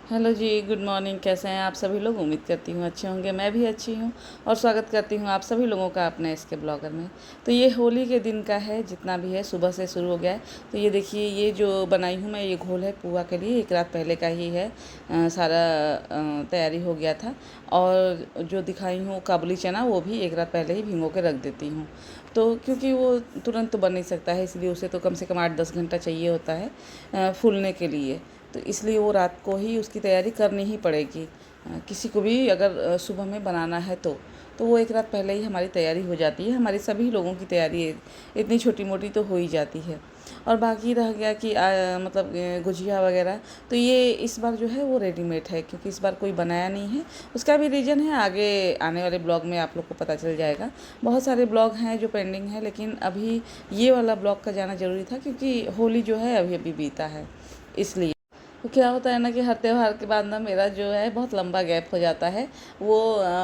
Hello जी, good morning. कैसे हैं आप सभी लोग? उम्मीद करती हूँ अच्छे होंगे। मैं भी अच्छी हूँ और स्वागत करती हूँ आप सभी लोगों का अपने इसके ब्लॉगर में। तो ये होली के दिन का है, जितना भी है सुबह से शुरू हो गया है। तो ये देखिए, ये जो बनाई हूँ मैं, ये घोल है पुआ के लिए, एक रात पहले का ही है। सारा तैयारी हो गया था। और जो दिखाई हूँ काबुली चना, वो भी एक रात पहले ही भिगो के रख देती हूँ। तो क्योंकि वो तुरंत तो बन नहीं सकता है, इसलिए उसे तो कम से कम 8-10 घंटा चाहिए होता है फूलने के लिए। तो इसलिए वो रात को ही उसकी तैयारी करनी ही पड़ेगी। किसी को भी अगर सुबह में बनाना है तो वो एक रात पहले ही हमारी तैयारी हो जाती है। हमारी सभी लोगों की तैयारी इतनी छोटी मोटी तो हो ही जाती है। और बाकी रह गया कि मतलब गुजिया वगैरह, तो ये इस बार जो है वो रेडीमेड है, क्योंकि इस बार कोई बनाया नहीं है। उसका भी रीज़न है, आगे आने वाले ब्लॉग में आप लोग को पता चल जाएगा। बहुत सारे ब्लॉग हैं जो पेंडिंग है, लेकिन अभी ये वाला ब्लॉग का जाना ज़रूरी था, क्योंकि होली जो है अभी अभी बीता है, इसलिए। तो क्या होता है ना कि हर त्योहार के बाद ना मेरा जो है बहुत लंबा गैप हो जाता है। वो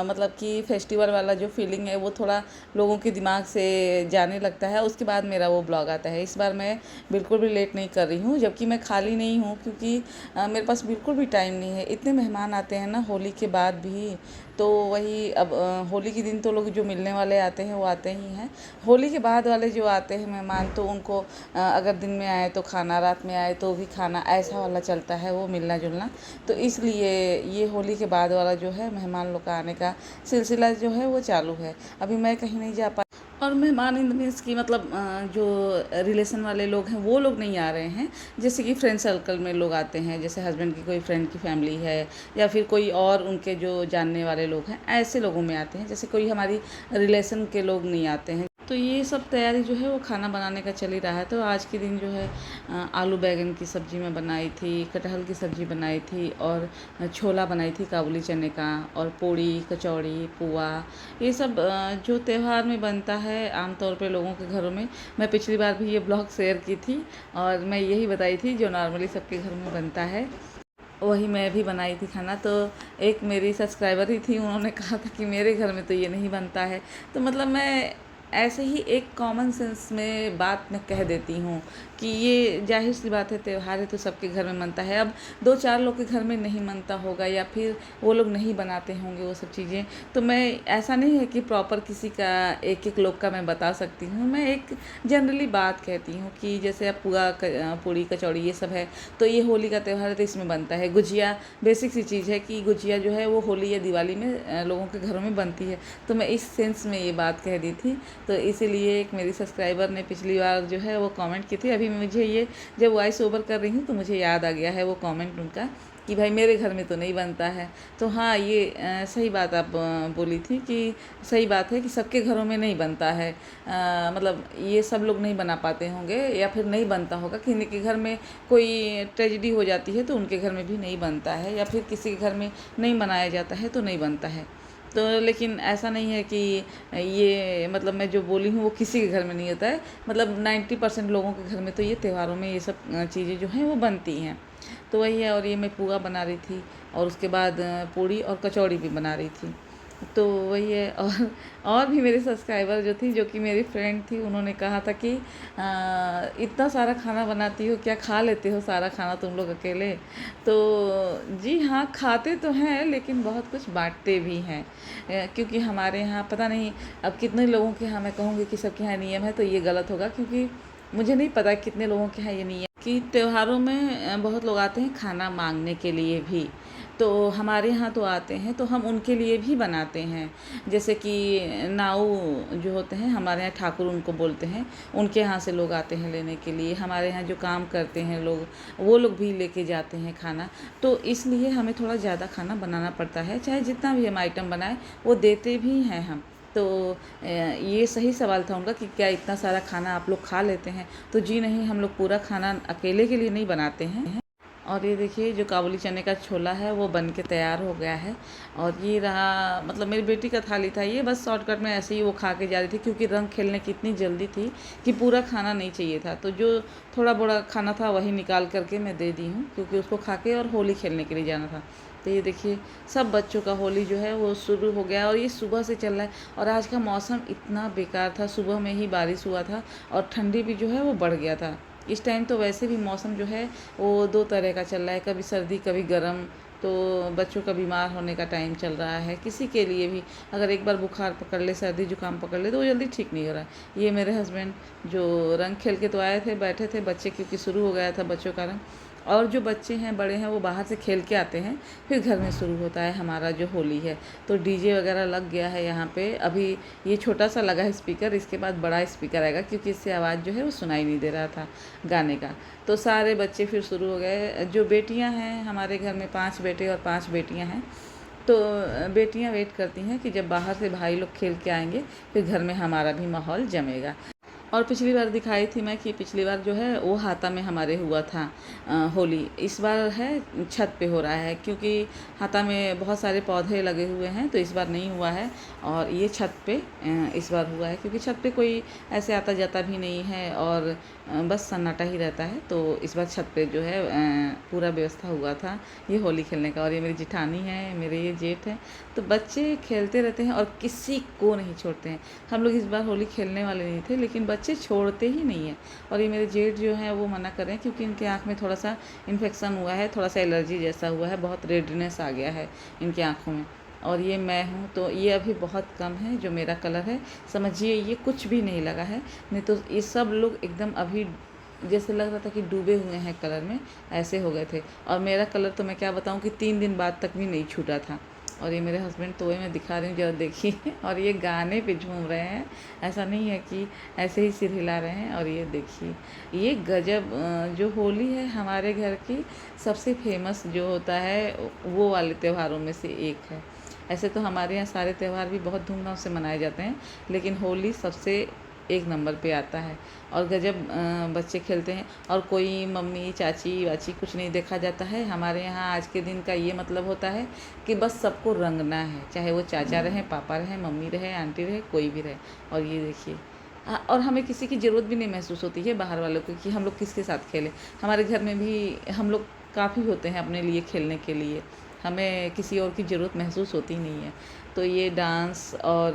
मतलब कि फेस्टिवल वाला जो फीलिंग है वो थोड़ा लोगों के दिमाग से जाने लगता है, उसके बाद मेरा वो ब्लॉग आता है। इस बार मैं बिल्कुल भी लेट नहीं कर रही हूँ, जबकि मैं खाली नहीं हूँ, क्योंकि मेरे पास बिल्कुल भी टाइम नहीं है। इतने मेहमान आते हैं ना होली के बाद भी। तो वही अब होली के दिन तो लोग जो मिलने वाले आते हैं वो आते ही हैं। होली के बाद वाले जो आते हैं मेहमान, तो उनको अगर दिन में आए तो खाना, रात में आए तो भी खाना, ऐसा वाला चलता है वो मिलना जुलना। तो इसलिए ये होली के बाद वाला जो है मेहमान लोग का आने का सिलसिला जो है वो चालू है। अभी मैं कहीं नहीं जा पा। और मेहमान इन द मीन्स की मतलब जो रिलेशन वाले लोग हैं वो लोग नहीं आ रहे हैं। जैसे कि फ्रेंड सर्कल में लोग आते हैं, जैसे हस्बैंड की कोई फ्रेंड की फैमिली है, या फिर कोई और उनके जो जानने वाले लोग हैं, ऐसे लोगों में आते हैं। जैसे कोई हमारी रिलेशन के लोग नहीं आते हैं। तो ये सब तैयारी जो है वो खाना बनाने का चल ही रहा है। तो आज के दिन जो है आलू बैंगन की सब्ज़ी मैं बनाई थी, कटहल की सब्ज़ी बनाई थी, और छोला बनाई थी काबुली चने का, और पूड़ी कचौड़ी पुआ, ये सब जो त्यौहार में बनता है आमतौर पे लोगों के घरों में। मैं पिछली बार भी ये ब्लॉग शेयर की थी, और मैं यही बताई थी जो नॉर्मली सबके घर में बनता है, वही मैं भी बनाई थी खाना। तो एक मेरी सब्सक्राइबर ही थी, उन्होंने कहा था कि मेरे घर में तो ये नहीं बनता है। तो मतलब मैं ऐसे ही एक कॉमन सेंस में बात मैं कह देती हूँ कि ये जाहिर सी बात है, त्यौहार है तो सबके घर में बनता है। अब 2-4 लोग के घर में नहीं बनता होगा, या फिर वो लोग नहीं बनाते होंगे वो सब चीज़ें। तो मैं, ऐसा नहीं है कि प्रॉपर किसी का एक एक लोग का मैं बता सकती हूँ। मैं एक जनरली बात कहती हूँ कि जैसे अब पूड़ी कचौड़ी ये सब है, तो ये होली का त्यौहार है तो इसमें बनता है। गुजिया बेसिक सी चीज़ है कि गुजिया जो है वो होली या दिवाली में लोगों के घरों में बनती है। तो मैं इस सेंस में ये बात कह दी थी। तो इसीलिए एक मेरी सब्सक्राइबर ने पिछली बार जो है वो कमेंट की थी। अभी मुझे ये जब वॉइस ओवर कर रही हूँ तो मुझे याद आ गया है वो कमेंट उनका, कि भाई मेरे घर में तो नहीं बनता है। तो हाँ, ये सही बात आप बोली थी कि सही बात है कि सबके घरों में नहीं बनता है। मतलब ये सब लोग नहीं बना पाते होंगे, या फिर नहीं बनता होगा। किसी के घर में कोई ट्रेजेडी हो जाती है तो उनके घर में भी नहीं बनता है, या फिर किसी के घर में नहीं मनाया जाता है तो नहीं बनता है। तो लेकिन ऐसा नहीं है कि ये मतलब मैं जो बोली हूँ वो किसी के घर में नहीं होता है। मतलब 90% लोगों के घर में तो ये त्योहारों में ये सब चीज़ें जो हैं वो बनती हैं। तो वही है। और ये मैं पुआ बना रही थी, और उसके बाद पूड़ी और कचौड़ी भी बना रही थी। तो वही है। और भी मेरी सब्सक्राइबर जो थी, जो कि मेरी फ्रेंड थी, उन्होंने कहा था कि इतना सारा खाना बनाती हो, क्या खा लेते हो सारा खाना तुम लोग अकेले? तो जी हाँ, खाते तो हैं, लेकिन बहुत कुछ बांटते भी हैं। क्योंकि हमारे यहाँ पता नहीं अब कितने लोगों के यहाँ, मैं कहूँगी कि सबके यहाँ नियम है तो ये गलत होगा, क्योंकि मुझे नहीं पता कितने लोगों के यहाँ ये नियम कि त्योहारों में बहुत लोग आते हैं खाना मांगने के लिए भी। तो हमारे यहाँ तो आते हैं तो हम उनके लिए भी बनाते हैं। जैसे कि नाऊ जो होते हैं हमारे यहाँ, ठाकुर उनको बोलते हैं, उनके यहाँ से लोग आते हैं लेने के लिए। हमारे यहाँ जो काम करते हैं लोग, वो लोग भी लेके जाते हैं खाना। तो इसलिए हमें थोड़ा ज़्यादा खाना बनाना पड़ता है, चाहे जितना भी हम आइटम बनाएं वो देते भी हैं हम। तो ये सही सवाल था उनका कि क्या इतना सारा खाना आप लोग खा लेते हैं? तो जी नहीं, हम लोग पूरा खाना अकेले के लिए नहीं बनाते हैं। और ये देखिए, जो काबुली चने का छोला है वो बन के तैयार हो गया है। और ये रहा, मतलब मेरी बेटी का थाली था ये, बस शॉर्टकट में ऐसे ही वो खा के जा रही थी, क्योंकि रंग खेलने की इतनी जल्दी थी कि पूरा खाना नहीं चाहिए था। तो जो थोड़ा बड़ा खाना था वही निकाल करके मैं दे दी हूँ, क्योंकि उसको खा के और होली खेलने के लिए जाना था। तो ये देखिए, सब बच्चों का होली जो है वो शुरू हो गया, और ये सुबह से चल रहा है। और आज का मौसम इतना बेकार था, सुबह में ही बारिश हुआ था, और ठंडी भी जो है वो बढ़ गया था। इस टाइम तो वैसे भी मौसम जो है वो दो तरह का चल रहा है, कभी सर्दी कभी गर्म। तो बच्चों का बीमार होने का टाइम चल रहा है। किसी के लिए भी अगर एक बार बुखार पकड़ ले, सर्दी जुकाम पकड़ ले, तो वो जल्दी ठीक नहीं हो रहा है। ये मेरे हस्बैंड जो रंग खेल के तो आए थे, बैठे थे, बच्चे क्योंकि शुरू हो गया था बच्चों का रंग, और जो बच्चे हैं बड़े हैं वो बाहर से खेल के आते हैं, फिर घर में शुरू होता है हमारा जो होली है। तो डीजे वगैरह लग गया है यहाँ पे। अभी ये छोटा सा लगा है स्पीकर, इसके बाद बड़ा स्पीकर आएगा क्योंकि इससे आवाज़ जो है वो सुनाई नहीं दे रहा था गाने का। तो सारे बच्चे फिर शुरू हो गए। जो बेटियाँ हैं हमारे घर में 5 बेटे और 5 बेटियाँ हैं। तो बेटियाँ वेट करती हैं कि जब बाहर से भाई लोग खेल के आएंगे फिर घर में हमारा भी माहौल जमेगा। और पिछली बार दिखाई थी मैं कि पिछली बार जो है वो हाता में हमारे हुआ था होली। इस बार है छत पे हो रहा है क्योंकि हाता में बहुत सारे पौधे लगे हुए हैं, तो इस बार नहीं हुआ है। और ये छत पे इस बार हुआ है क्योंकि छत पे कोई ऐसे आता जाता भी नहीं है और बस सन्नाटा ही रहता है। तो इस बार छत पे जो है पूरा व्यवस्था हुआ था ये होली खेलने का। और ये मेरी जिठानी है, मेरे ये जेठ हैं। तो बच्चे खेलते रहते हैं और किसी को नहीं छोड़ते हैं। हम लोग इस बार होली खेलने वाले नहीं थे लेकिन बच्चे छोड़ते ही नहीं हैं। और ये मेरे जेठ जो हैं वो मना कर रहे हैं क्योंकि इनके आँख में थोड़ा सा इन्फेक्शन हुआ है, थोड़ा सा एलर्जी जैसा हुआ है, बहुत रेडनेस आ गया है इनकी आँखों में। और ये मैं हूँ तो ये अभी बहुत कम है जो मेरा कलर है, समझिए ये कुछ भी नहीं लगा है। नहीं तो ये सब लोग एकदम अभी जैसे लग रहा था कि डूबे हुए हैं कलर में, ऐसे हो गए थे। और मेरा कलर तो मैं क्या बताऊँ कि 3 दिन बाद तक भी नहीं छूटा था। और ये मेरे हस्बैंड तो मैं दिखा रही हूँ, जरा देखिए। और ये गाने पे झूम रहे हैं, ऐसा नहीं है कि ऐसे ही सिर हिला रहे हैं। और ये देखिए, ये गजब जो होली है हमारे घर की सबसे फेमस जो होता है वो वाले त्योहारों में से एक है। ऐसे तो हमारे यहाँ सारे त्यौहार भी बहुत धूमधाम से मनाए जाते हैं लेकिन होली सबसे एक नंबर पे आता है। और गजब बच्चे खेलते हैं और कोई मम्मी चाची वाची कुछ नहीं देखा जाता है। हमारे यहाँ आज के दिन का ये मतलब होता है कि बस सबको रंगना है, चाहे वो चाचा रहे, पापा रहे, मम्मी रहे, आंटी रहे, कोई भी रहे। और ये देखिए, और हमें किसी की ज़रूरत भी नहीं महसूस होती है बाहर वालों को कि हम लोग किसके साथ खेलें। हमारे घर में भी हम लोग काफ़ी होते हैं अपने लिए खेलने के लिए, हमें किसी और की ज़रूरत महसूस होती नहीं है। तो ये डांस और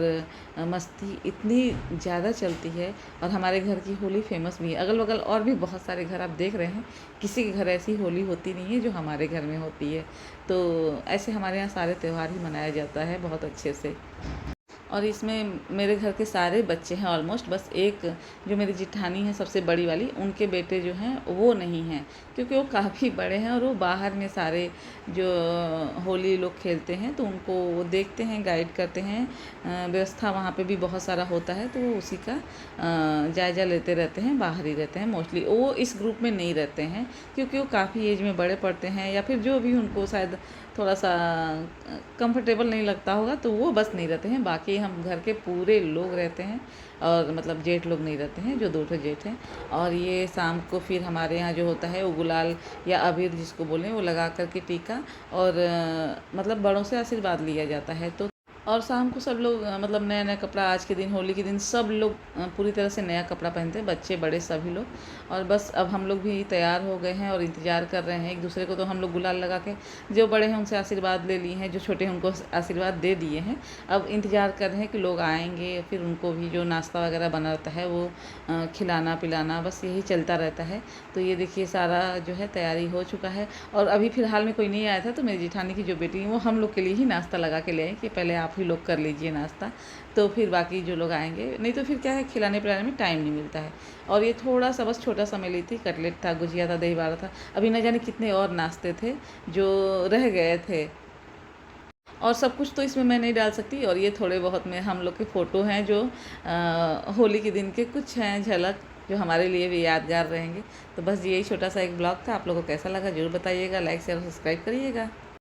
मस्ती इतनी ज़्यादा चलती है। और हमारे घर की होली फेमस भी है। अगल बगल और भी बहुत सारे घर आप देख रहे हैं, किसी के घर ऐसी होली होती नहीं है जो हमारे घर में होती है। तो ऐसे हमारे यहाँ सारे त्यौहार ही मनाया जाता है बहुत अच्छे से। और इसमें मेरे घर के सारे बच्चे हैं ऑलमोस्ट, बस एक जो मेरी जिठानी है सबसे बड़ी वाली, उनके बेटे जो हैं वो नहीं हैं क्योंकि वो काफ़ी बड़े हैं और वो बाहर में सारे जो होली लोग खेलते हैं तो उनको वो देखते हैं, गाइड करते हैं। व्यवस्था वहाँ पे भी बहुत सारा होता है तो वो उसी का जायज़ा लेते रहते हैं, बाहर ही रहते हैं मोस्टली। वो इस ग्रुप में नहीं रहते हैं क्योंकि वो काफ़ी एज में बड़े पड़ते हैं या फिर जो भी उनको शायद थोड़ा सा कंफर्टेबल नहीं लगता होगा तो वो बस नहीं रहते हैं। बाकी हम घर के पूरे लोग रहते हैं और मतलब जेठ लोग नहीं रहते हैं, जो 2 ठो जेठ हैं। और ये शाम को फिर हमारे यहाँ जो होता है वो गुलाल या अबीर जिसको बोलें वो लगा करके टीका और मतलब बड़ों से आशीर्वाद लिया जाता है। तो और शाम को सब लोग मतलब नया नया कपड़ा, आज के दिन होली के दिन सब लोग पूरी तरह से नया कपड़ा पहनते हैं, बच्चे बड़े सभी लोग। और बस अब हम लोग भी तैयार हो गए हैं और इंतज़ार कर रहे हैं एक दूसरे को। तो हम लोग गुलाल लगा के जो बड़े हैं उनसे आशीर्वाद ले लिए हैं, जो छोटे हैं उनको आशीर्वाद दे दिए हैं। अब इंतज़ार कर रहे हैं कि लोग आएंगे, फिर उनको भी जो नाश्ता वगैरह बना रहता है वो खिलाना पिलाना, बस यही चलता रहता है। तो ये देखिए सारा जो है तैयारी हो चुका है। और अभी फ़िलहाल में कोई नहीं आया था तो मेरी जेठानी की जो बेटी है वो हम लोग के लिए ही नाश्ता लगा के ले आई कि पहले आप ही लोग कर लीजिए नाश्ता, तो फिर बाकी जो लोग आएंगे। नहीं तो फिर क्या है, खिलाने पिलाने में टाइम नहीं मिलता है। और ये थोड़ा सा बस छोटा सा मैं ली थी, कटलेट था, गुजिया था, दही बड़ा था। अभी न जाने कितने और नाश्ते थे जो रह गए थे और सब कुछ तो इसमें मैं नहीं डाल सकती। और ये थोड़े बहुत में हम लोग के फ़ोटो हैं जो होली के दिन के कुछ हैं झलक जो हमारे लिए भी यादगार रहेंगे। तो बस यही छोटा सा एक ब्लॉग था। आप लोगों को कैसा लगा ज़रूर बताइएगा, लाइक शेयर और सब्सक्राइब करिएगा।